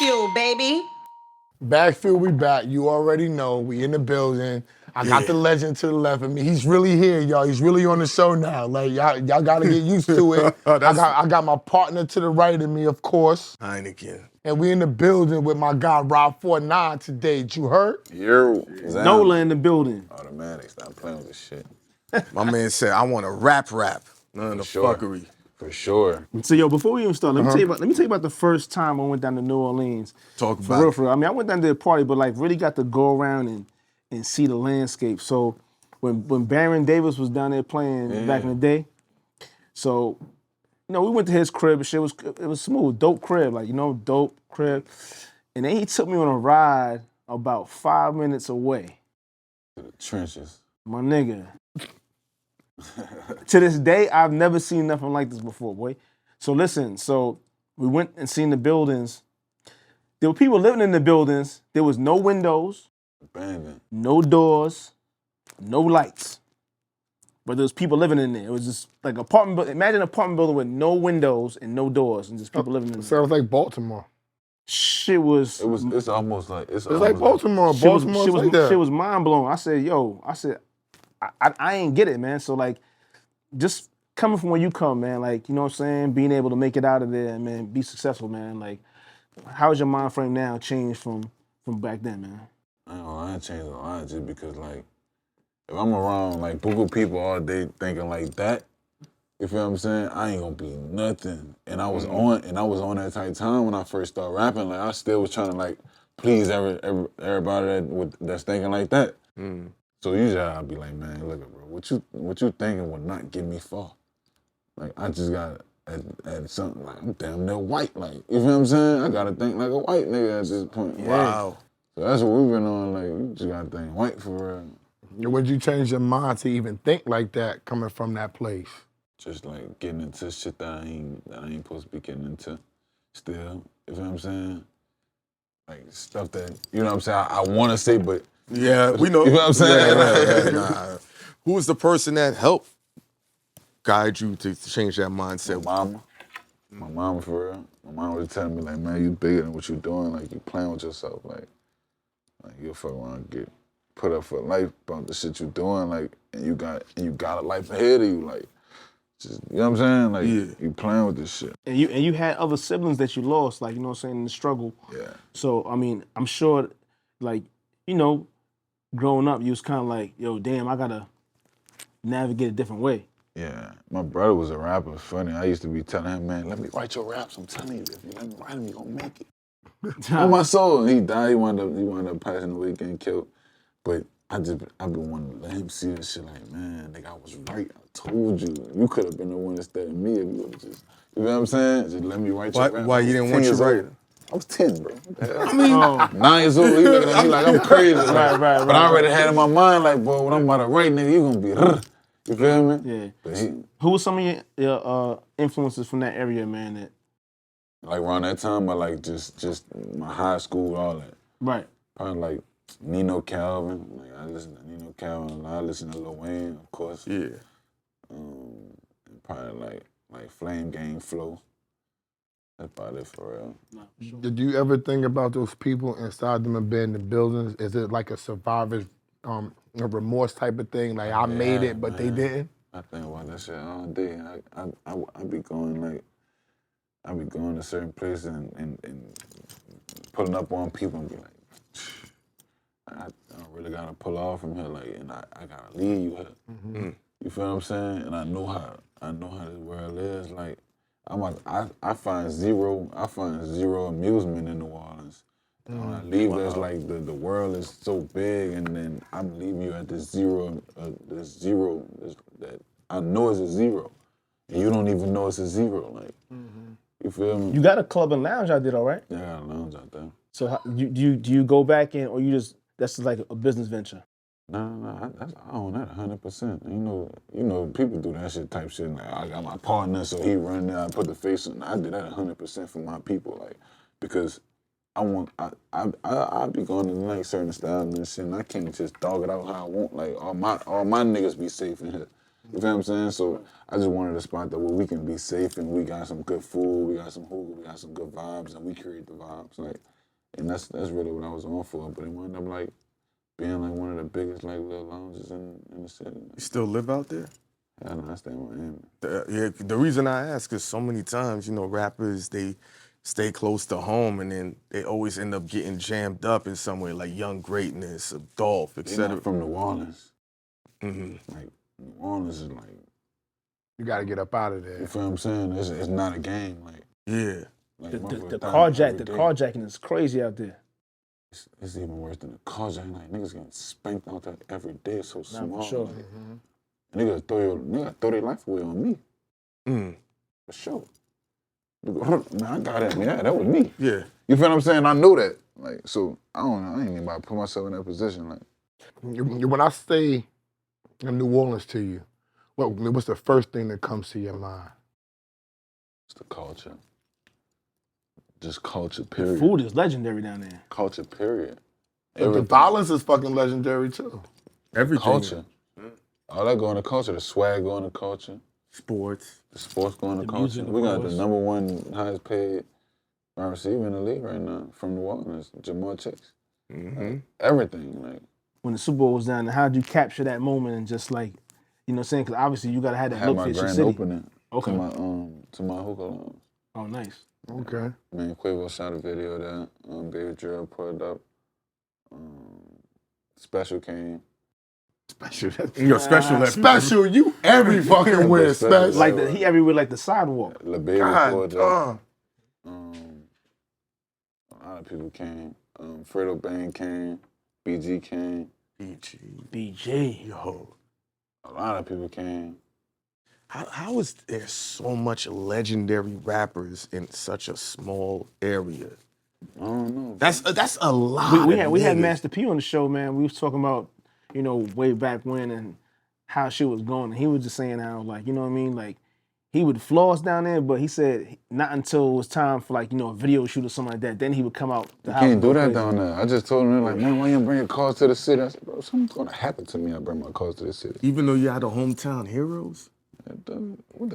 BagFuel, baby. BagFuel, we back. You already know. We in the building. I got the legend to the left of me. He's really here, y'all. He's really on the show now. Like, y'all gotta get used to it. I got my partner to the right of me, of course. Hynaken. And we in the building with my guy Rob49 today. You heard? Nola in the building. Automatic. Stop playing with this shit. My man said, I want to rap. None of the fuckery. For sure. So yo, before we even start, let me tell you about the first time I went down to New Orleans. Talk For about real, it. for real. I mean, I went down to the party, but like really got to go around and see the landscape. So when Baron Davis was down there playing back in the day, so we went to his crib and shit. It was smooth, dope crib, dope crib. And then he took me on a ride about 5 minutes away. To the trenches. My nigga. To this day, I've never seen nothing like this before, boy. So listen, we went and seen the buildings. There were people living in the buildings. There was no windows, Abandoned. no doors, no lights. But there was people living in there. It was just like imagine an apartment building with no windows and no doors and just people living in there. Sounds like Baltimore. Shit was... It's almost like... It's like Baltimore. Baltimore's like that. Shit was mind-blowing. I said, I ain't get it, man. So, like, just coming from where you come, man, like, you know what I'm saying? Being able to make it out of there, man, be successful, man. Like, how's your mind frame now changed from back then, man? I ain't changed a lot just because, like, if I'm around, like, Google people all day thinking like that, you feel what I'm saying? I ain't gonna be nothing. And I was on that type of time when I first started rapping. Like, I still was trying to, like, please everybody that's thinking like that. So usually I'll be like, man, look, bro, what you thinking would not get me far? Like, I just got at something like, I'm damn near white. Like, you feel what I'm saying? I gotta think like a white nigga at this point. Yeah. Wow. So that's what we've been on. Like, you just gotta think white for real. Would you change your mind to even think like that coming from that place? Just like getting into shit that I ain't supposed to be getting into still. You feel what I'm saying? Like stuff that, you know what I'm saying, I wanna say, but Yeah, we know. you know what I'm saying? Nah. Who was the person that helped guide you to change that mindset? My mama, for real. My mama was telling me, like, man, you bigger than what you doing. Like, you playing with yourself. Like you'll fuck around and get put up for life about the shit you doing. Like, and you got a life ahead of you. Like, just, you know what I'm saying? Like, you playing with this shit. And you had other siblings that you lost, like, you know what I'm saying, in the struggle. Yeah. So, I mean, I'm sure, like, growing up, you was kind of like, yo, damn, I gotta navigate a different way. Yeah, my brother was a rapper. It's funny. I used to be telling him, man, let me write your raps. I'm telling you, if you let me write them, you gonna make it. On my soul. He died. He wound up passing away, getting killed. But I've been wanting to let him see this shit. Like, man, nigga, I was right. I told you. You could have been the one instead of me if you would just, you know what I'm saying? Just let me write your raps. Why you didn't want you writing? I was 10, bro. I mean, 9 years old. He looking at me like I'm crazy. Right. But I already had in my mind, like, boy, when I'm about to write, nigga, you gonna be. You feel me? Yeah. But Who were some of your influences from that area, man? That like around that time, I like just my high school, all that. Right. Probably like Nino Calvin. Like I listen to Nino Calvin. I listen to Lil Wayne, of course. Yeah. And probably like Flame Gang Flow. That's about it for real. No, for sure. Did you ever think about those people inside them abandoned buildings? Is it like a survivor's a remorse type of thing? Like, I made it, but they didn't? I think about that shit all day. I be going to certain places and pulling up on people and be like, I really gotta pull off from here, like, and I gotta leave you here. Mm-hmm. You feel what I'm saying? And I know how this world is. Like, I find zero amusement in New Orleans. When I leave, there's like the world is so big, and then I'm leaving you at this zero that I know is a zero, and you don't even know it's a zero. Like, you feel me? You got a club and lounge out there, though, right? Yeah, I got a lounge out there. So do you go back in, or you just that's just like a business venture? No, I own that 100%. You know, people do that shit type shit. Like, I got my partner, so he run there. I put the face on. I did that 100% for my people, like, because I be going to like certain styles and shit, and I can't just dog it out how I want. Like, all my niggas be safe in here. You feel what I'm saying? So I just wanted a spot that where we can be safe and we got some good food, we got some hookah, we got some good vibes, and we create the vibes. Like, and that's really what I was on for. But it wound up like being like one of the biggest like little lounges in the city. You still live out there? Yeah, I stay in Miami. The reason I ask is so many times, you know, rappers, they stay close to home and then they always end up getting jammed up in somewhere like Young Greatness, Dolph, They're etc. not from New Orleans. Mm-hmm. Like, New Orleans is like, You got to get up out of there. you feel what I'm saying? It's not a game. Like, Yeah. like The motherfuckers carjack, the die every day. carjacking is crazy out there. It's even worse than the carjacking. Like, niggas getting spanked out there every day. It's so small. for sure. Like, niggas throw their life away on me. Mm. For sure. Man, I got it. Yeah, that was me. Yeah. You feel what I'm saying? I know that. Like, so I don't know. I ain't even about to put myself in that position. Like, When I say in New Orleans to you, what's the first thing that comes to your mind? it's the culture. Just culture, period. Food is legendary down there. Culture, period. The Everything. violence is fucking legendary too. Everything. Culture. All that go into culture. The swag go into culture. Sports. The sports go into The culture. music, of We got course. the #1 highest paid wide receiver in the league right now from New Orleans, Jamal Chase. Mm-hmm. Everything, like, When the Super Bowl was down there, how did you capture that moment and just like, you know what I'm saying? Because obviously you got to have I that had look my for your grand city. opening Okay. to my hookah lounge. Oh, nice. Okay. Man, Quavo shot a video of that. Baby Drill put it up. Special came. Special. Yo, special. Special. You every fucking where Special. special. Like he everywhere like the sidewalk. La Baby God, pulled up. A lot of people came. Fredo Bang came. BG came. BG. Yo. A lot of people came. How is there so much legendary rappers in such a small area? I don't know. That's a lot. We had niggas. Master P on the show, man. We was talking about, you know, way back when and how shit was going. And he was just saying how, like, you know what I mean? Like, he would floss down there, but he said not until it was time for, like, you know, a video shoot or something like that. Then he would come out. You can't do that down there. I just told him, like, man, why you bring your cars to the city? I said, bro, something's gonna happen to me. I bring my cars to the city. Even though you had the hometown heroes. What the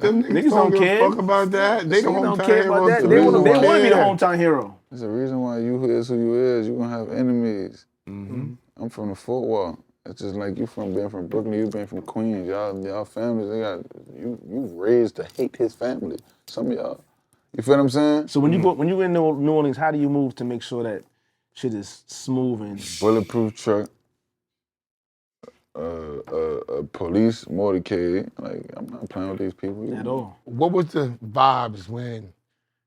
Them niggas don't give a fuck about that. They They don't care about that. They want to be the hometown hero. There's a reason why you is who you is. You gonna have enemies. Mm-hmm. I'm from the Fort Wall. It's just like you being from Brooklyn, you being from Queens. Y'all families, they got you raised to hate his family. Some of y'all. You feel what I'm saying? So when you in New Orleans, how do you move to make sure that shit is smooth and Bulletproof truck, a police motorcade. Like, I'm not playing with these people. at all? What was the vibes when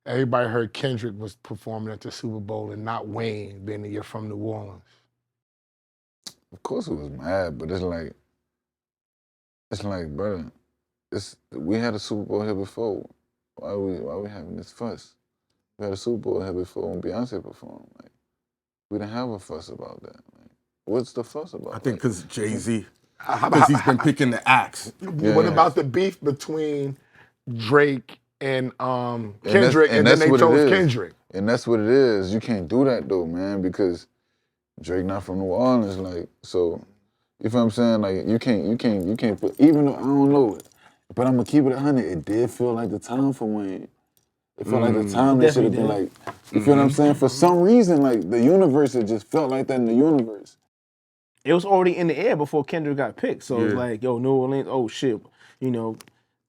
everybody heard Kendrick was performing at the Super Bowl and not Wayne, being that you're from New Orleans? Of course it was mad, but it's like, brother, we had a Super Bowl here before. Why we having this fuss? We had a Super Bowl here before when Beyonce performed. Like, we didn't have a fuss about that. Like, what's the fuss about? I think Like, because Jay-Z. Because he's been picking the axe. What about the beef between Drake and Kendrick, and then they what it chose is. Kendrick? And that's what it is. You can't do that though, man, because Drake not from New Orleans, like, so, you feel what I'm saying? Like, you can't put, even though I don't know it, but I'm gonna keep it 100. It did feel like the time for Wayne. It felt like the time that should have been like, you feel what I'm saying? For some reason, like, the universe, it just felt like that in the universe. It was already in the air before Kendrick got picked. So it's Yeah. like, yo, New Orleans, oh shit, you know,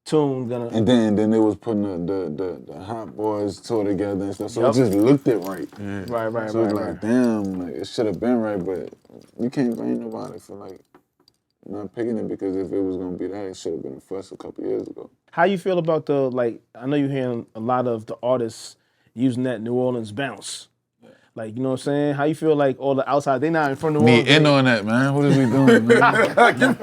Tune gonna. And then they was putting the Hot Boys tour together and stuff, so Yup. it just looked it right. Right. So it's like, damn, like, it should have been right, but you can't blame nobody for, like, not picking it, because if it was gonna be that, it should have been a fuss a couple years ago. How you feel about the, like, I know you're hearing a lot of the artists using that New Orleans bounce. Like, you know what I'm saying? How you feel like all the outside, they not in front of New Orleans. Need in on that, man. What is we doing, man?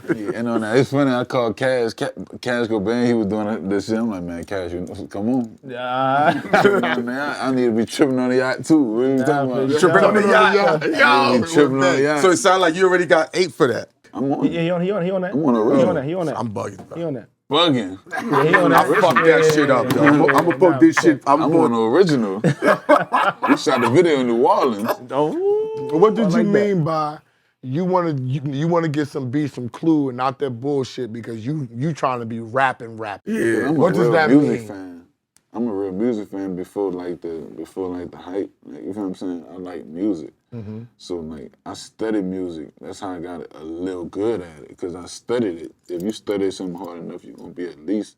Need in on that. It's funny, I called Cash. Cash go bang, he was doing this shit. I'm like, man, Cash, come on. Man, I need to be tripping on the yacht, too. What are you talking about? Tripping on the yacht. I need to be tripping on the yacht. So it sounded like you already got 8 for that. I'm on Yeah, he on that. I'm on a real. He on that. I'm bugging. He on that. bugging. Yeah, he on that. I fucked that shit up, yo. I'm gonna fuck this shit. I'm on the original. We shot the video in New Orleans. Oh, What did I you like that. mean by you wanna get some beats from Clue and not that bullshit because you trying to be rapping. Yeah. What does that mean? Fan. I'm a real music fan before the hype. Like, you feel what I'm saying? I like music. So like I studied music. That's how I got a little good at it, because I studied it. If you study something hard enough, you're gonna be at least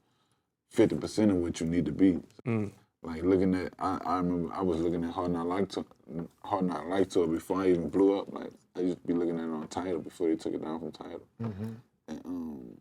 50% of what you need to be. Like looking at, I remember I was looking at Hard Not Life Tour before I even blew up. Like I used to be looking at it on Tidal before they took it down from Tidal. And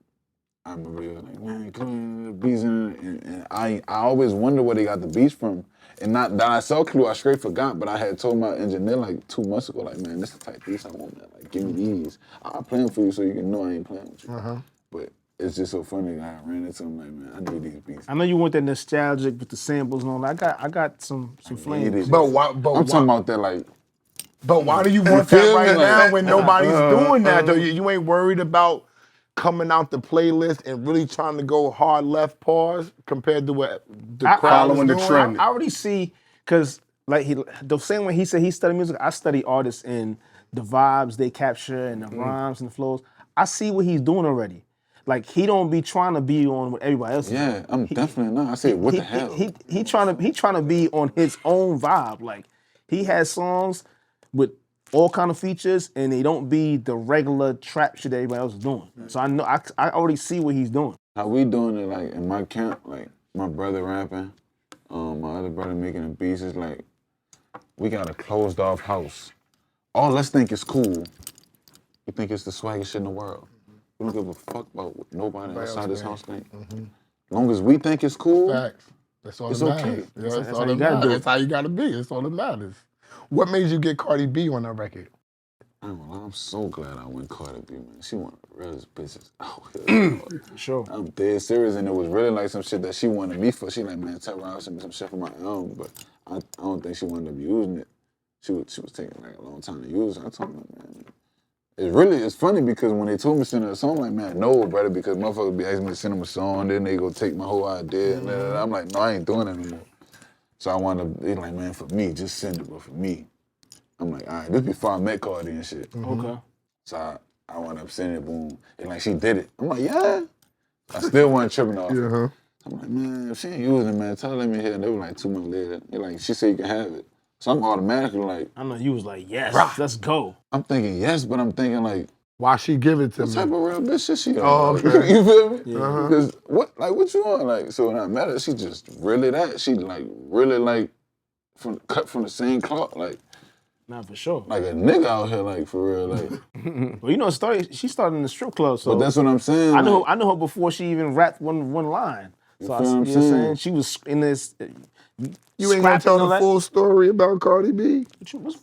I remember they was like, man, Clue, the beats in it. And I always wonder where they got the beats from. And not that I saw Clue, I straight forgot, but I had told my engineer like 2 months ago, like, man, this is the type of beats I want, man. Like, give me these. I'll play them for you so you can know I ain't playing with you. But it's just so funny that I ran into him like, man, I need these beats. I know you want that nostalgic with the samples and all that. I got some flames. But why? I'm talking about that like. But why do you want that right now when nobody's doing that though? You ain't worried about coming out the playlist and really trying to go hard left pause compared to what the crowd is doing? I already see, because like the same way he said he studied music, I study artists and the vibes they capture and the rhymes and the flows. I see what he's doing already. Like he don't be trying to be on what everybody else is. Yeah, I'm definitely not. I said, what the hell? He trying to be on his own vibe. Like he has songs with all kind of features, and they don't be the regular trap shit that everybody else is doing. So I know I already see what he's doing. How we doing it like in my camp, like my brother rapping, my other brother making the beats, is like we got a closed off house. All us think is cool. We think it's the swaggest shit in the world. We don't give a fuck about what nobody outside this house think. As long as we think it's cool, Facts. That's all it's that matters. okay. Yeah, that's all that matters. That's how you gotta be. That's all that matters. What made you get Cardi B on that record? I'm so glad I went Cardi B, man. She one of the realest bitches out here. Sure. I'm dead serious, and it was really like some shit that she wanted me for. She like, man, tell her I send me some shit for my own, but I don't think she wanted to be using it. She was taking like a long time to use it. I told her, man, it's funny because when they told me to send her a song, I'm like, man, no, brother, because motherfuckers be asking me to send them a song, then they go take my whole idea, and I'm like, no, I ain't doing that anymore. So I wound up, they like, man, for me, just send it, but for me. I'm like, all right, this before I met Cardi and shit. Okay. So I wound up sending it, boom. And like, she did it. I'm like, yeah. I still wasn't tripping off it. I'm like, man, if she ain't using it, man, tell her let me hear it. They were like 2 months later. They're like, she said you can have it. So I'm automatically like. I know you was like, yes, let's go. I'm thinking yes, but I'm thinking like. Why she give it to what me? type of real bitch shit she on? Oh, okay. You feel me? Because what you on? Like, so when I met her, she just really that. She like really like cut from the same cloth. Like, Not for sure. like a nigga out here, like for real. Like, Well, you know, she started in the strip club, so but that's what I'm saying. I know her before she even rapped one line. So feel what I'm you know what I'm saying? saying? She was in this. You ain't gonna tell the full story about Cardi B?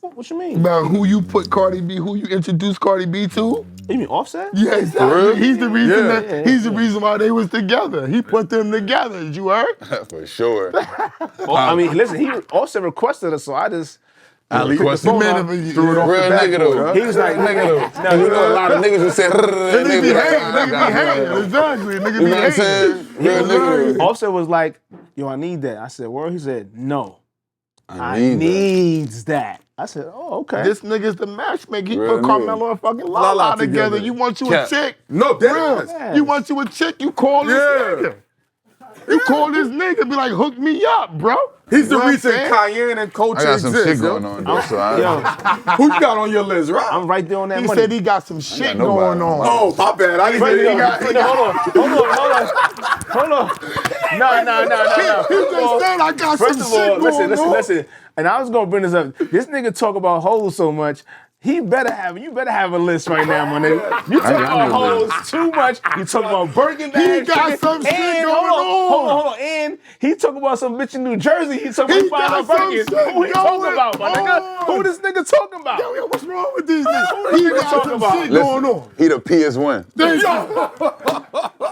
What you mean? About who you introduced Cardi B to? You mean Offset? Yeah, exactly. He's the reason he's the reason why they was together. He put them together. Did you heard? For sure. I mean, listen, Offset requested her, so I just. Ali Threw it off real the nigga though. He was like, nigga though. You know a lot of niggas who say Niggas be hating. Exactly. Niggas You be know what I'm saying? hating. Real nigga though. Offset was like, yo, I need that. I said, where? He said, no. I needs that. I said, oh, okay. This nigga's the matchmaker. He Real put Carmelo and fucking Lala together. You want you a chick? No, Real. damn. You want you a chick? You call this nigga. You call this nigga, be like, hook me up, bro. He's the You know what I'm reason saying? Cayenne and Culture I got some exist. shit going on though, so Yo, Who you got on your list, right? I'm right there on that He money. said he got some shit nobody. going on. Oh, my bad. I didn't hear Hold on. No. He just said I got First some of shit all, going on. listen. And I was gonna bring this up. This nigga talk about hoes so much. You better have a list right now, my nigga. You talk about hoes too much. You talk about Birkin bags. He got some shit going on. Hold on. And he talk about some bitch in New Jersey. He talk He about got Birkin. some shit Who he talking going about, my nigga? on. Who this nigga talking about? Yo, what's wrong with these niggas? He nigga got talking some about? shit going on. He the PS1. There you go.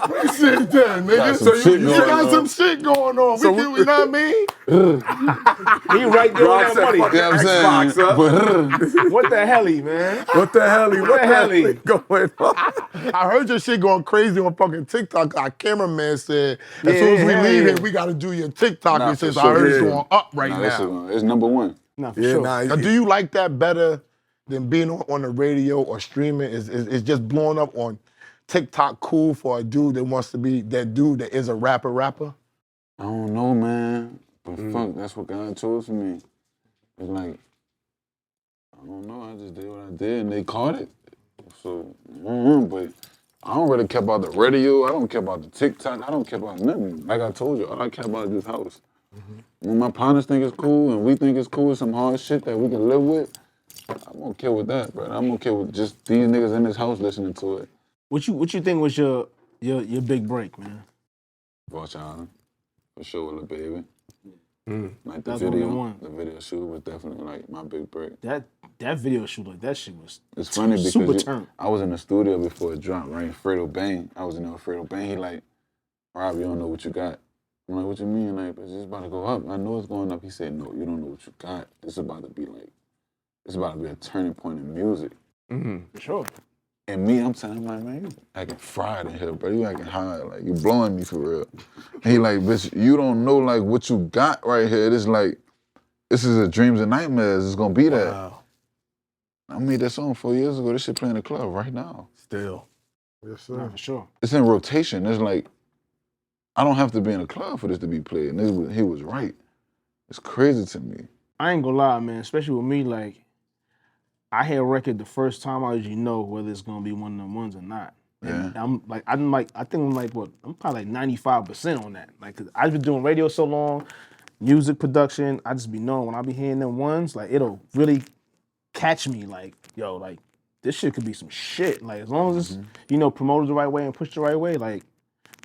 Appreciate that, nigga. Got some shit You going got on. some shit going on. So You know what I mean? He right there on that money. You know what I'm saying? But, What the helly, man? What the hell? What the hell going on? I heard your shit going crazy on fucking TikTok. Our cameraman said, as soon as we leave here, we got to do your TikTok. Nah, He says, for I heard sure. it's going up right nah, now. it's number one. Nah, for Yeah, sure. nah. Now, do you like that better than being on the radio or streaming. Is just blowing up on TikTok cool for a dude that wants to be that dude that is a rapper? I don't know, man. But fuck, that's what God chose for me. It's like, I don't know, I just did what I did and they caught it. So, but I don't really care about the radio. I don't care about the TikTok. I don't care about nothing. Like I told you, all I care about is this house. When my partners think it's cool and we think it's cool, some hard shit that we can live with, I'm okay with that, bro. I'm okay with just these niggas in this house listening to it. What you think was your big break, man? Watch out, for sure, little baby. Like the That's video shoot was definitely like my big break. That video shoot, like that shit was It's funny super because turn. I was in the studio before it dropped, right? Fredo Bang. I was in there with Fredo Bang. He like, Rob, you don't know what you got. I'm like, what you mean? Like, it's just about to go up. I know it's going up. He said, no, you don't know what you got. It's about to be like, it's about to be a turning point in music. For sure. And me, I'm telling him, like, man, you acting fried in here, bro. You acting high. Like, you blowing me for real. And he like, bitch, you don't know, like, what you got right here. It's like, this is a dreams and nightmares. It's gonna be that. Wow. I made that song 4 years ago. This shit playing in the club right now. Still. Yes, Nah, sir. for sure. It's in rotation. It's like, I don't have to be in a club for this to be played. And he was right. It's crazy to me. I ain't gonna lie, man. Especially with me, like, I hear a record the first time, I usually know whether it's gonna be one of them ones or not. And Yeah. I think I'm like, what? I'm probably like 95% on that. Like, cause I've been doing radio so long, music production. I just be knowing when I be hearing them ones, like, it'll really catch me. Like, yo, like, this shit could be some shit. Like, as long as it's, promoted the right way and pushed the right way, like,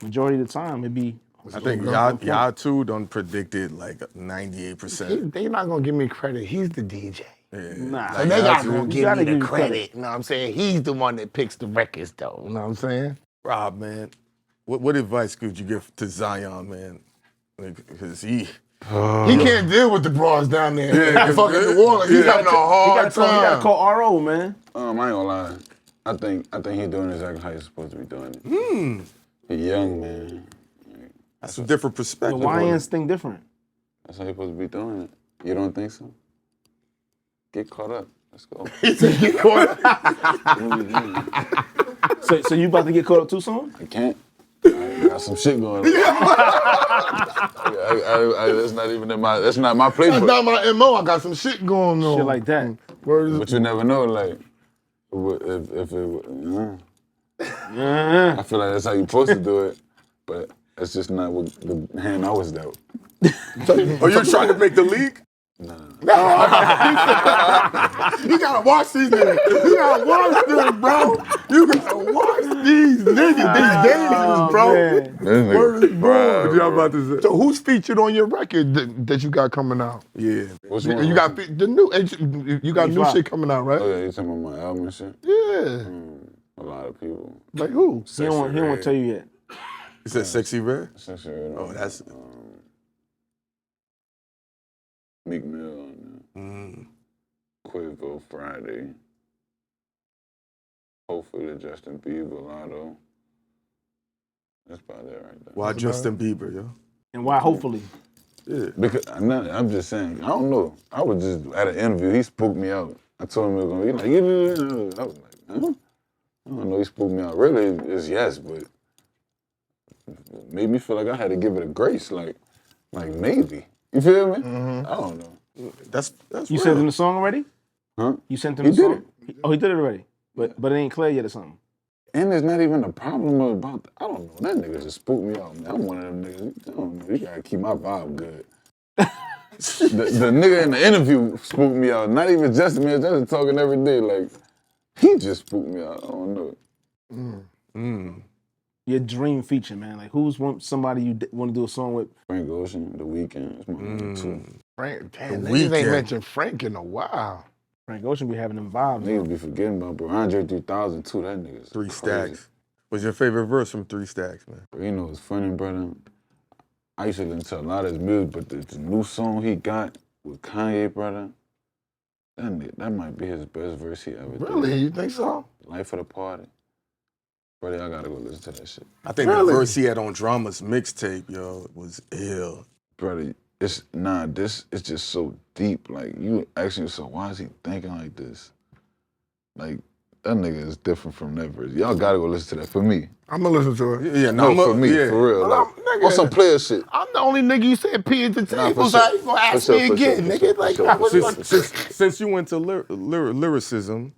majority of the time, it'd be. I think y'all two done predicted like 98%. They not gonna give me credit. He's the DJ. Yeah. Nah. So they not gonna You give gotta me the give credit. You know what I'm saying? He's the one that picks the records, though. You know what I'm saying? Rob, man, what advice could you give to Zion, man? Because he can't deal with the bras down there. Yeah, Fucking New Orleans. He's having a He hard gotta time. call RO, man. I ain't gonna lie. I think he's doing exactly how he's supposed to be doing it. He's young, man. that's a different The perspective. on it. YNs think different. That's how he's supposed to be doing it. You don't think so? Get caught up. Let's go. Get caught up. So you about to get caught up too soon? I can't. I got some shit going on. That's not even in my. That's not my That's playbook. not my MO. I got some shit going on. Shit like that. Word is- But you never know, like, if it. I feel like that's how you're supposed to do it, but it's just not what the hand I was dealt. Are you trying to make the league? You gotta watch these niggas. You gotta watch them, bro. You gotta watch these niggas. These dangerous, bro. Man. Word is born. What y'all about to say? So who's featured on your record that you got coming out? Yeah. What's wrong? You got the new. You got new 25. shit coming out, right? Oh yeah, you talking about my album and shit? Yeah. A lot of people. Like who? He don't want to tell you yet. You said Sexy Red? Essentially, Oh, that's. Meek Mill on Quavo Friday. Hopefully Justin Bieber, Lotto. That's about it right there. Why Justin Bieber, yo? And why hopefully? Yeah. Because I'm just saying, I don't know. I was just at an interview, he spooked me out. I told him it was gonna be like, I was like, huh? I don't know, he spooked me out. Really, it's yes, but it made me feel like I had to give it a grace, like maybe. You feel me? I don't know. That's You real. sent him the song already? Huh? You sent him He the did song? Oh, he did it already. But it ain't clear yet or something. And there's not even a problem about, I don't know, that nigga just spooked me out, man. I'm one of them niggas, I don't know, you gotta keep my vibe good. the nigga in the interview spooked me out, not even Justin, man, Justin talking every day, like, he just spooked me out, I don't know. Your dream feature, man. Like, who's somebody you want to do a song with? Frank Ocean, The Weeknd, that's my number two. Frank. Damn, The niggas ain't Weeknd. mentioned Frank in a while. Frank Ocean be having them vibes. Niggas be forgetting about, bro, Andre 3000 too, that nigga's Three crazy. Stacks. What's your favorite verse from Three Stacks, man? You know, it's funny, brother. I used to listen to a lot of his music, but the new song he got with Kanye, brother, that might be his best verse he ever did. Really? You think so? Life of the Party. Brother, I gotta go listen to that shit. I think Really? the verse he had on Drama's mixtape, yo, was ill. Brother, this is just so deep. Like, you asking yourself, why is he thinking like this? like that nigga is different from that verse. Y'all gotta go listen to that for me. I'm gonna listen to it. Yeah, No, for me, yeah. for real. But Like, I'm- nigga, on some player shit. I'm the only nigga you said P at the Nah, table, for so sure. how you gonna ask For me sure, for again, sure, for nigga? sure, Like, for sure, I was for like, Since you went to lyricism,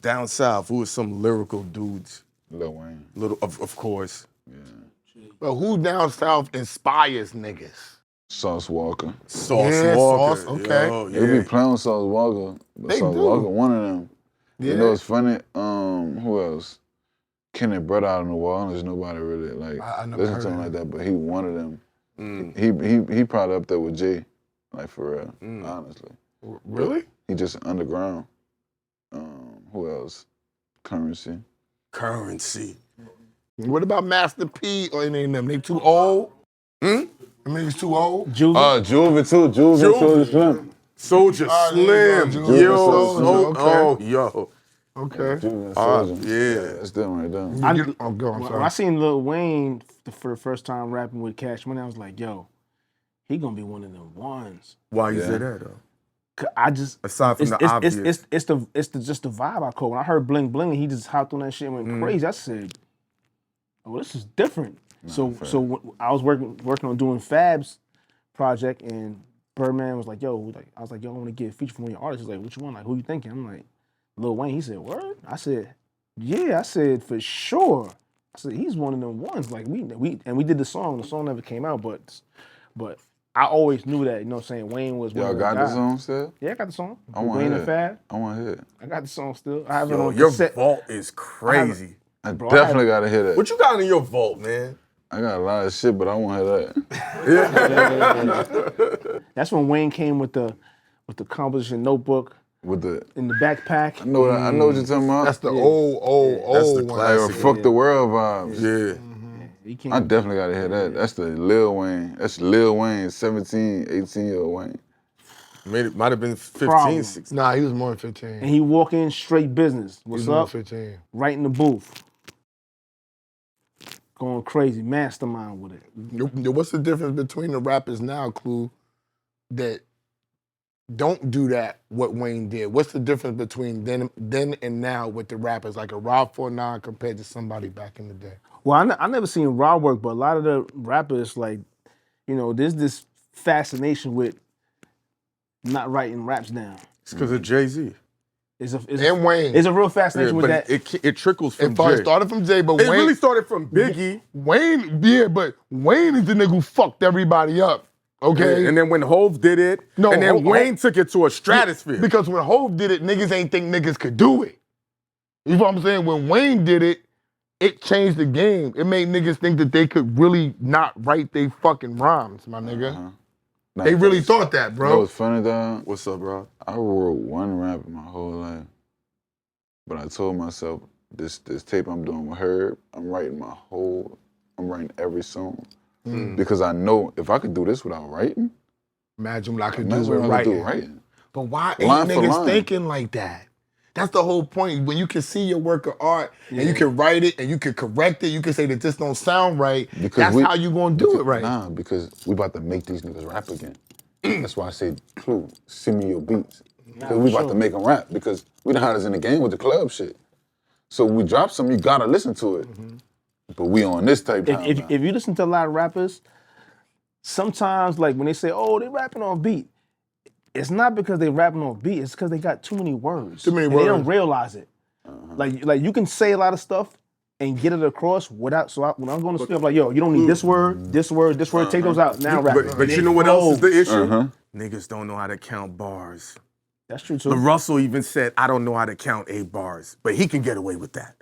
down south, who are some lyrical dudes? Lil Wayne. Of course. but who down south inspires niggas? Sauce Walker. Sauce Yeah, Walker. Sauce, okay. Yo, They be yeah. playing with Sauce Walker, but They Sauce do. Walker one of them. Yeah. You know what's funny? Who else? Kenneth Brett out in the wall. There's nobody really like I never listen heard to him of like that, but he one of them. He probably up there with Jay, like for real, honestly. Really? He just underground. Who else? Currency. Currency. What about Master P or any of them? They too old? I mean, he's too old. Juvie. Juven too. Juven Soulja Slim. Soldier Oh, there you Slim. go, Yo, Soulja, okay. oh, yo. Okay. Juven Soulja. yeah. That's them right there. Oh, go on, When sorry. I seen Lil Wayne for the first time rapping with Cash Money, I was like, yo, he gonna be one of them ones. Why you Yeah. say that, though? 'Cause I just Aside from it's, the it's, obvious. it's just the vibe I caught. When I heard Bling Bling and he just hopped on that shit and went crazy, I said, oh, this is different. So I was working on doing Fab's project and Birdman was like, yo, I was like, yo, I want to get a feature from one of your artists. He's like, what you want? Like, who you thinking? I'm like, Lil Wayne. He said, word? I said, yeah. I said, for sure. I said, he's one of them ones. Like, we did the song. The song never came out, but I always knew that, you know what I'm saying, Wayne was one Y'all of the got guys. the song still? Yeah, I got the song. I want Wayne to and hear it. Fab. I want to hear it. I got the song still. I have it Yo, on your cassette. vault is crazy. I Bro, definitely got to hear that. What you got in your vault, man? I got a lot of shit, but I want to hear that. That's when Wayne came with the composition notebook With the, in the backpack. I know what you're talking about. That's the old That's the one. classic. Fuck the world vibes. Yeah. He came I definitely got to hear that. That's the Lil Wayne. That's Lil Wayne, 17, 18-year-old Wayne. Might have been 15, Problem. 16. Nah, he was more than 15. and he walk in straight business. He was What's more up? than 15. Right in the booth. Going crazy, mastermind with it. What's the difference between the rappers now, Clue, that don't do that, what Wayne did? What's the difference between then and now with the rappers, like a Rob49 compared to somebody back in the day? Well, I never seen Rob work, but a lot of the rappers, like, you know, there's this fascination with not writing raps down. It's because of Jay-Z. And Wayne. It's a real fascination with but that. it trickles from It Jay. started from Jay, but It Wayne, really started from Biggie. Wayne, yeah, but Wayne is the nigga who fucked everybody up. Okay? And then when Hove did it, No, and then Hov- Wayne took it to a stratosphere. Because when Hove did it, niggas ain't think niggas could do it. You know what I'm saying? When Wayne did it, it changed the game. It made niggas think that they could really not write they fucking rhymes, my nigga. They really thought that, You know bro. what's funny, dog? What's up, bro? I wrote one rap in my whole life, but I told myself, this tape I'm doing with Herb, I'm writing every song. Because I know if I could do this without writing, Imagine what I could imagine do with what I could do writing. writing. But why ain't Line for niggas line. thinking like that? That's the whole point. When you can see your work of art and you can write it and you can correct it, you can say that this don't sound right. That's how you gonna do it right. Nah, because we about to make these niggas rap again. That's why I say, Clue, send me your beats. Because we about to make them rap because we the hottest in the game with the club shit. So when we drop something, you gotta listen to it. But we on this type time now. If you listen to a lot of rappers, sometimes like when they say, oh, they rapping on beat, it's not because they rapping on beat, it's because they got too many words. Too many and words. They don't realize it. Like you can say a lot of stuff and get it across without, when I'm going to speak, I'm like, yo, you don't need this word, this word, this word, take those out, now rap. But you know what else is the issue? Niggas don't know how to count bars. That's true too. The Russell even said, I don't know how to count 8 bars, but he can get away with that.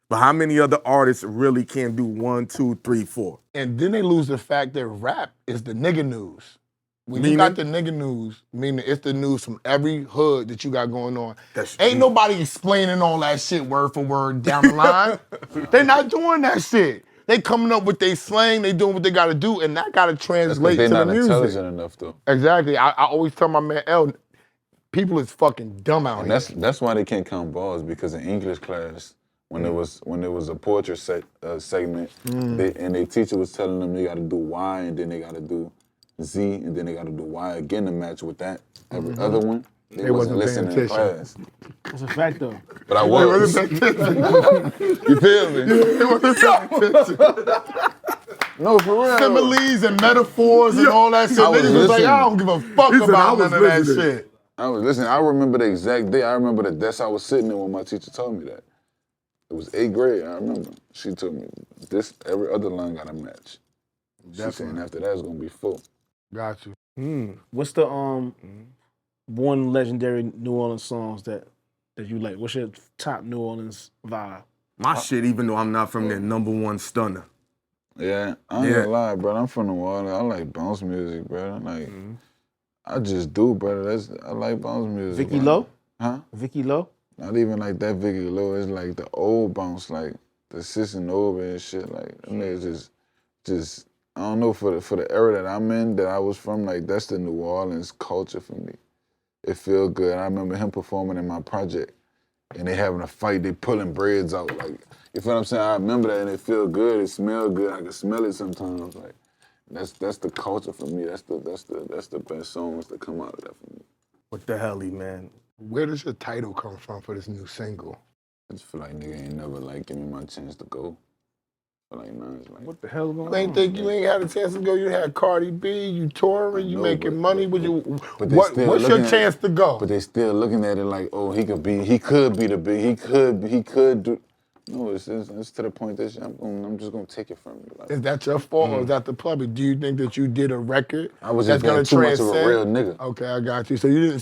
But how many other artists really can do 1, 2, 3, 4? And then they lose the fact that rap is the nigga news. When Meaning? you got the nigga news, meaning it's the news from every hood that you got going on. That's Ain't true. nobody explaining all that shit word for word down the line. They not doing that shit. They coming up with their slang, they doing what they gotta do, and that gotta That's 'cause translate they to the not music. intelligent enough though. Exactly. I always tell my man L, people is fucking dumb out And here. that's why they can't count bars, because in English class, when there was a poetry segment, and their teacher was telling them they got to do Y and then they got to do Z and then they got to do Y again to match with that every other one. They wasn't listening in class. That's a fact though. But I was. You feel me? They wasn't paying attention. No, for real. Similes and metaphors and all that shit. I was Niggas was like, listening. I don't give a fuck about none of that shit. I was listening. I remember the exact day. I remember the desk I was sitting in when my teacher told me that. It was 8th grade, I remember. She told me, every other line got a match. She saying after that it's gonna be full. Got you. What's the one legendary New Orleans songs that you like? What's your top New Orleans vibe? My shit, even though I'm not from there, #1 stunner. Yeah, I ain't gonna lie, bro. I'm from New Orleans. I like bounce music, bro. Like, I just do, brother. I like bounce music. Vicky Lowe? Huh? Vicky Lowe? Not even like that Vicky Lowe. It's like the old bounce, like the Sis and Over and shit. Like, them niggas just, I don't know, for the era that I'm in, that I was from, like, that's the New Orleans culture for me. It feel good. I remember him performing in my project, and they having a fight. They pulling braids out, like, you feel what I'm saying? I remember that, and it feel good. It smell good. I can smell it sometimes. Like, that's the culture for me. That's the best songs that come out of that for me. What the Helly, man? Where does your title come from for this new single? I just feel like nigga ain't never like give me my chance to go. I feel like nah, it's like What the hell going on? You ain't think you ain't had a chance to go? You had Cardi B, you touring, you making money. What's your chance to go? But they still looking at it like, oh, he could be the big, he could do. No, it's to the point that I'm just gonna take it from you. Like, is that your fault or is that the public? Do you think that you did a record I was that's just gonna being too much transcend? of a real nigga. Okay, I got you. So you didn't.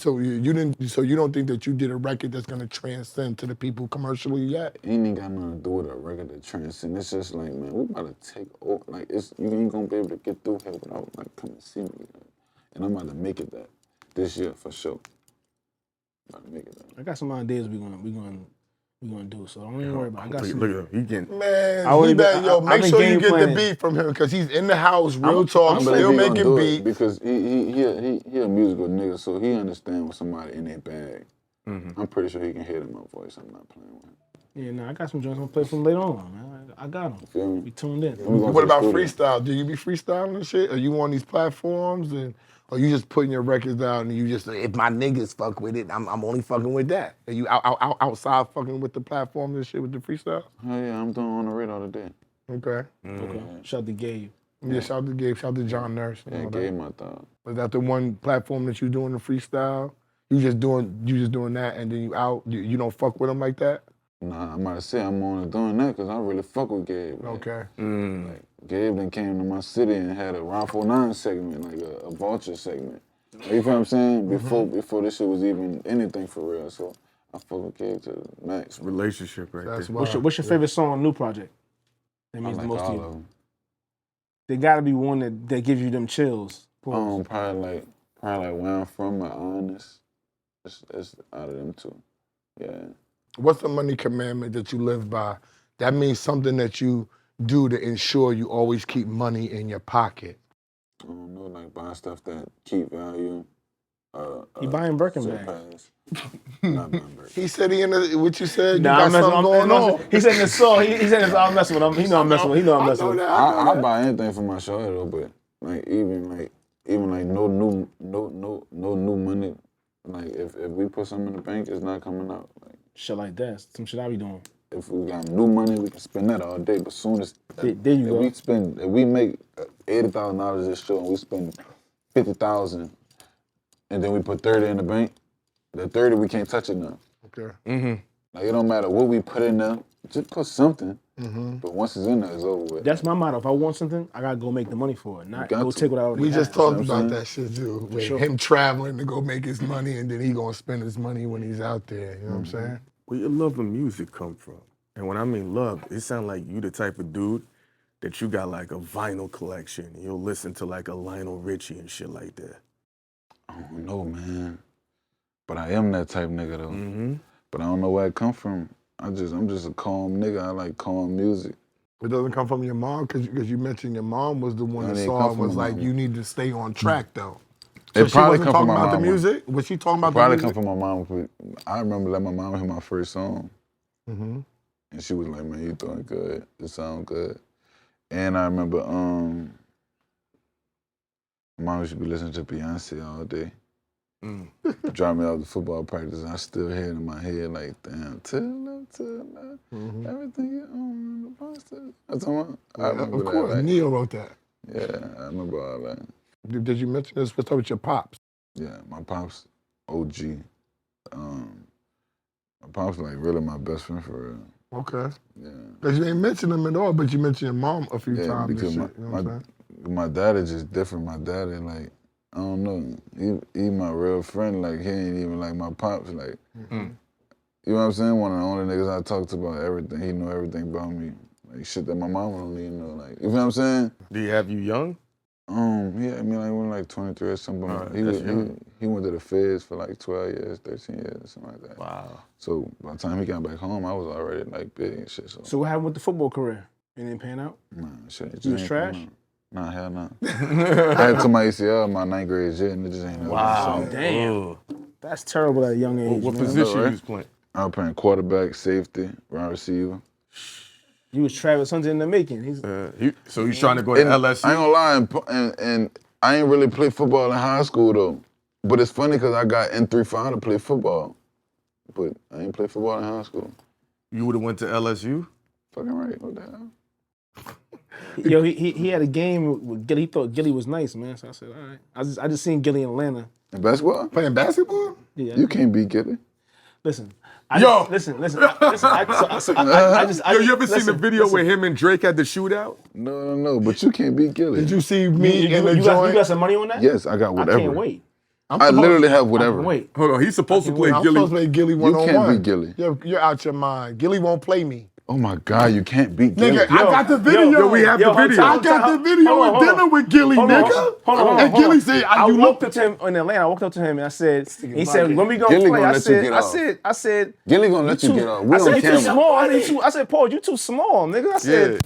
So you don't think that you did a record that's gonna transcend to the people commercially yet? It ain't got nothing to do with a record that transcend. It's just like, man, we about to take over. Like, you ain't gonna be able to get through here without like coming to see me. Like, and I'm about to make it that this year for sure. I'm about to make it that. I got some ideas we gonna do, so don't even worry about it. I got some. Look at him. He getting. Man, I've make been sure you game get planning. the beat from him because he's in the house, real talk, I believe still he gonna making do it beats. because he a musical nigga, so he understand what somebody in their bag. I'm pretty sure he can hear it in my voice. I'm not playing with him. Yeah, I got some joints I'm gonna play from later on, man. I got them. Feel me? We tuned in. What about freestyle? Do you be freestyling and shit? Are you on these platforms or you just putting your records out and you just if my niggas fuck with it, I'm only fucking with that. Are you outside fucking with the platforms and shit with the freestyle? Oh yeah, I'm doing on the radar today. Okay. Okay. Shout out to Gabe. Yeah, shout out to Gabe, shout out to John Nurse. And Yeah, all gave that. my thought. Was that the one platform that you doing the freestyle? You just doing that and then you out? You don't fuck with them like that? Nah, I'm about to say I'm only doing that because I really fuck with Gabe. Like, Okay. Like, Gabe then came to my city and had a Rob49 segment, like a vulture segment. Like, you feel what I'm saying? Before this shit was even anything for real. So I fuck with Gabe to the max. Relationship right That's there. why. What's your favorite song on New Project? That I means like the most to all you. of them. There gotta be one that gives you them chills. Probably like where I'm from, my honest. It's out of them two. Yeah. What's the money commandment that you live by? That means something that you do to ensure you always keep money in your pocket. I don't know, like buying stuff that keep value. He buying Birkin bags. surpass. Not buying Birkin. He said what you said, you Nah, got something going on. He said in the song. He said it's all messing with him. He know I'm messing with. He know I'm messing with. I buy anything for my shorty though, but like even no new money. Like if we put something in the bank, it's not coming out. Like Shit like that. Some shit I be doing. if we got new money, we can spend that all day. But soon as There you go. if we make $80,000 this show and we spend $50,000, and then we put 30 in the bank, the 30 we can't touch it now. Okay. Like it don't matter what we put in there, just put something. But once it's in there, it's over with. That's my motto. If I want something, I gotta go make the money for it. Not got go to. take what I already We have. just talked what I'm about saying? that shit too. With sure. him traveling to go make his money and then he gonna spend his money when he's out there. You know what I'm saying? Where your love of music come from? And when I mean love, it sound like you the type of dude that you got like a vinyl collection. You'll listen to like a Lionel Richie and shit like that. I don't know, man. But I am that type nigga though. But I don't know where it come from. I'm just a calm nigga. I like calm music. It doesn't come from your mom because you mentioned your mom was the one No, that it saw come and from was my like, mama. you need to stay on track though. It she probably wasn't come from talking my about the mama. music? Was she talking about Probably the come music? from my mom. But I remember letting my mom hear my first song. Mm-hmm. And she was like, man, you doing good. It sound good. And I remember my mom used to be listening to Beyonce all day. Drop me off the football practice, and I still hear it in my head like, damn, to the left, everything you own, the monster. That's what I remember Of course, that. Like, Neo wrote that. yeah, I remember all that. Did you mention this? What's up with your pops? Yeah, my pops, OG. My pops like really my best friend for real. Okay. Yeah. Because you ain't mentioned him at all, but you mentioned your mom a few times. Because and shit, you know what I'm saying? my dad is just different. My dad is like, I don't know. He my real friend. Like he ain't even like my pops. Like, you know what I'm saying? One of the only niggas I talked about everything. He know everything about me. Like shit that my mom don't even know. Like, you know what I'm saying? Did he have you young? Yeah, I mean, like when like 23 or something. He went to the feds for like 12 years, 13 years, something like that. Wow. So by the time he got back home, I was already like big and shit. So what happened with the football career? It didn't pan out? Nah, shit. You was trash? Nah, hell no. I had to my ACL my 9th grade year, and it just ain't Wow. Damn. That's terrible at a young age. What man. position right? you was playing? I was playing quarterback, safety, wide receiver. You was Travis Hunter in the making. He's So he's trying to go to And LSU? I ain't gonna lie, and I ain't really play football in high school though. But it's funny because I got N35 to play football, but I ain't play football in high school. You would have went to LSU? Fucking right, what the hell? Yo, he had a game with Gilly. He thought Gilly was nice, man. So I said, all right. I just seen Gilly in Atlanta. In basketball? Playing basketball? Yeah. You can't beat Gilly. Listen. Yo! Listen. I just. Yo, you ever seen the video where him and Drake had the shootout? No, but you can't beat Gilly. Did you see me in the You joint? got some money on that? Yes, I got whatever. I can't wait. I literally have whatever. Wait. Hold on, he's supposed to play I'm Gilly. supposed to play Gilly one-on-one. You can't beat Gilly. You're out your mind. Gilly won't play me. Oh my God, you can't beat Gilly. Nigga, I got the video. Yo, we have the video. I got the video of dinner with Gilly, nigga. And Gilly said, I you walked look. up to him in Atlanta. I walked up to him and I said, he said, when we gonna Gilly play? gonna I let you get off. said, Gilly gonna let you get off. We I said, on you too camera. small. I said, Paul, you too small, nigga.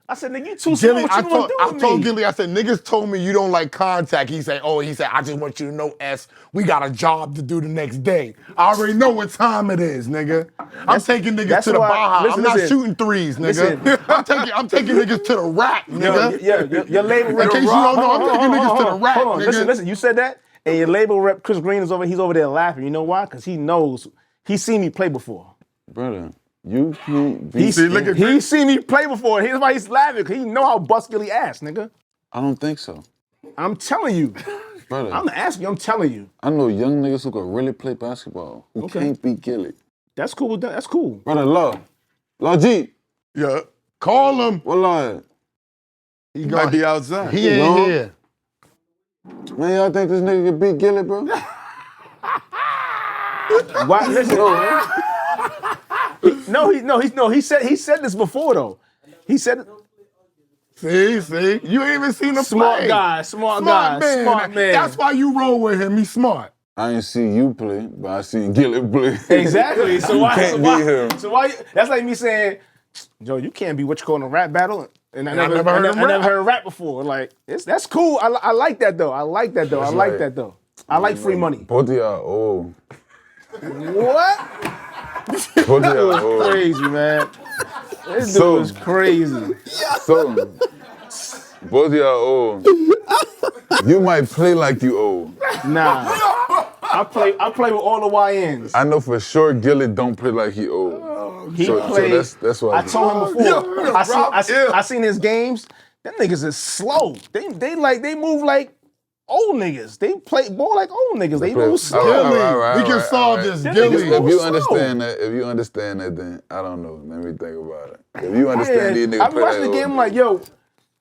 I said, nigga, you too small. Gilly, What I you gonna do told with me? Gilly, I said, niggas told me you don't like contact. He said, I just want you to know, S, we got a job to do the next day. I already know what time it is, nigga. I'm taking niggas to the Baja. I'm not shooting threes, nigga. I'm taking niggas to the rack, nigga. Your label In rep. case you don't know, I'm taking niggas to the rack, Hold on, nigga. listen, you said that? And your label rep, Chris Green, he's over there laughing. You know why? Because he knows, he's seen me play before. Brother, you can't beat He's seen me play before. Here's why he's laughing, because he know how bust Gilly ass, nigga. I don't think so. I'm telling you. Brother, I'm not asking you, I'm telling you. I know young niggas who can really play basketball who can't beat Gilly. That's cool. That's cool. Brother, Law G. Yeah. Call him. What Law? He might be outside. He ain't here. Man, y'all think this nigga can beat Gilly, bro? Why? Listen. He said this before though. He said. See, you ain't even seen him play. Smart guy. That's why you roll with him. He's smart. I ain't seen you play, but I seen Gilly play. Exactly. So why? can't beat him. So why? That's like me saying, Joe, you can't be what you call in a rap battle. And I never heard rap before. Like that's cool. I like that though. I like that though. I like free money. Both of y'all old. What? Both of y'all old. Crazy, man. This dude is crazy. So, both of y'all old. You might play like you old. Nah. I play with all the YNs. I know for sure Gilly don't play like he old. He so played. that's why I told him before. I seen his games. Them niggas is slow. They move like old niggas. They play ball like old niggas. They move slow. We can solve this, Gilly. If you understand that, then I don't know. Let me think about it. If you understand these niggas I'm play watching like the game old like, yo,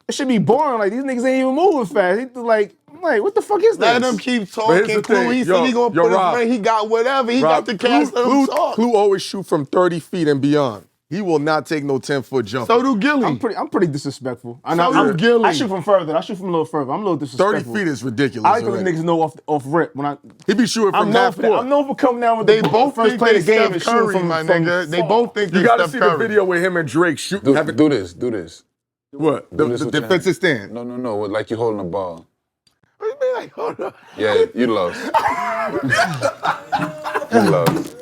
it should be boring. Like these niggas ain't even moving fast. I'm like, what the fuck is Let this? him keep talking. Clue, he said he gonna put his Rob, ring. He got whatever. He got the cash. Let him talk. Clue always shoot from 30 feet and beyond. He will not take no 10-foot jump. So do Gilly. I'm pretty disrespectful. I'm Gilly. I shoot from further. I shoot from a little further. I'm a little 30 disrespectful. feet is ridiculous. I like when niggas know off rip when I. He be shooting from I'm half known for that. court. I'm known for coming down with They the both first think play they of the game Steph and shooting Curry, from my nigga. They both think You they gotta Steph see Curry. the video with him and Drake shooting. Do this. What? Do this The with your defensive stand. No. Like you holding the ball. What you mean, like, hold on? Yeah, you lost. You lost.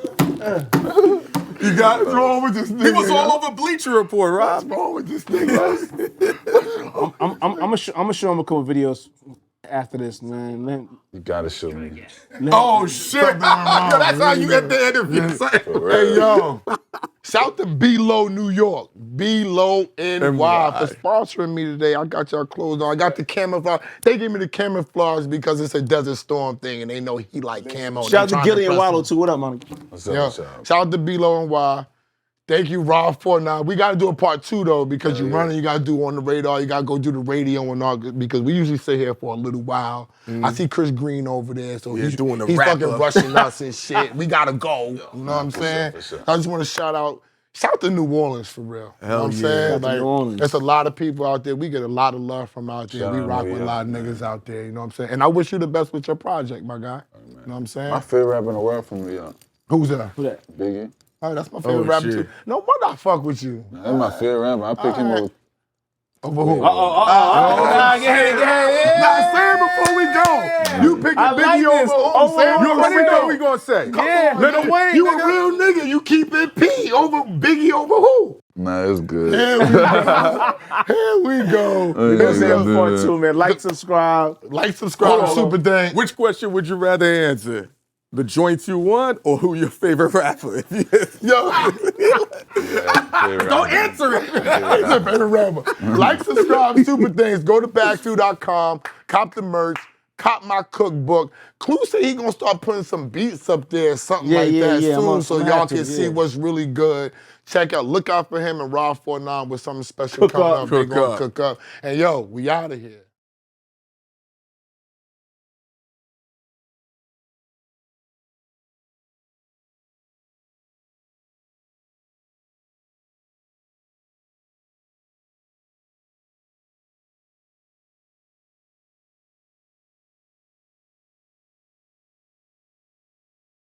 You got what's wrong with this nigga? He was all over Bleacher Report, Rob. What's wrong with this nigga? I'm gonna show him a couple videos after this, man. You gotta show me. Oh shit! That's how you end the interview. Hey, yo. Shout to B-Lo, New York. B-Lo NY for sponsoring me today. I got y'all clothes on. I got the camouflage. They gave me the camouflage because it's a Desert Storm thing and they know he like camo. Shout out to Gilly and Wallow too. What up, Monica? What's up? Yo, What's up? shout out to B-Lo NY. Thank you, Rob49. We got to do a part 2, though, because you're running, you got to do on the radar, you got to go do the radio and all, because we usually sit here for a little while. I see Chris Green over there, so he's doing the he's wrap fucking up. rushing us and shit. We got to go, you know what I'm saying? for sure. I just want to shout out to New Orleans, for real. You know what I'm saying? Shout out to New Orleans. There's a lot of people out there. We get a lot of love from out there. Shout We out rock New with a lot of York, niggas out there, you know what I'm saying? And I wish you the best with your project, my guy. You know what I'm saying? My favorite rapper in the world from New York, Who's that? Who that? Biggie. Oh, that's my favorite rapper, shit. too. No wonder I fuck with you. That's my favorite rapper. I pick him over. Over who? Nah, Nah, say it before we go. You picking I like Biggie this. over Over Say it You before already we know go. what we gonna say. Yeah. Lil Wayne, You nigga. a real nigga. You keep it P over Biggie over who? Nah, it's good. Here we go. Here we go. Oh, Let's yeah, say yeah, part yeah. 2, man. Like, subscribe. Like, subscribe, super thing. Which question would you rather answer? The joints you want or who your favorite rapper? Yo, Don't answer it. he's a favorite rapper. Like, subscribe, super things. Go to BagFuel.com. Cop the merch. Cop my cookbook. Clue said he gonna start putting some beats up there, something Yeah, like yeah, that yeah, soon, so I'm y'all happy, can see yeah. what's really good. Look out for him and Rob49 with something special Cook coming up. up. They Cook gonna up. cook up. And yo, we out of here.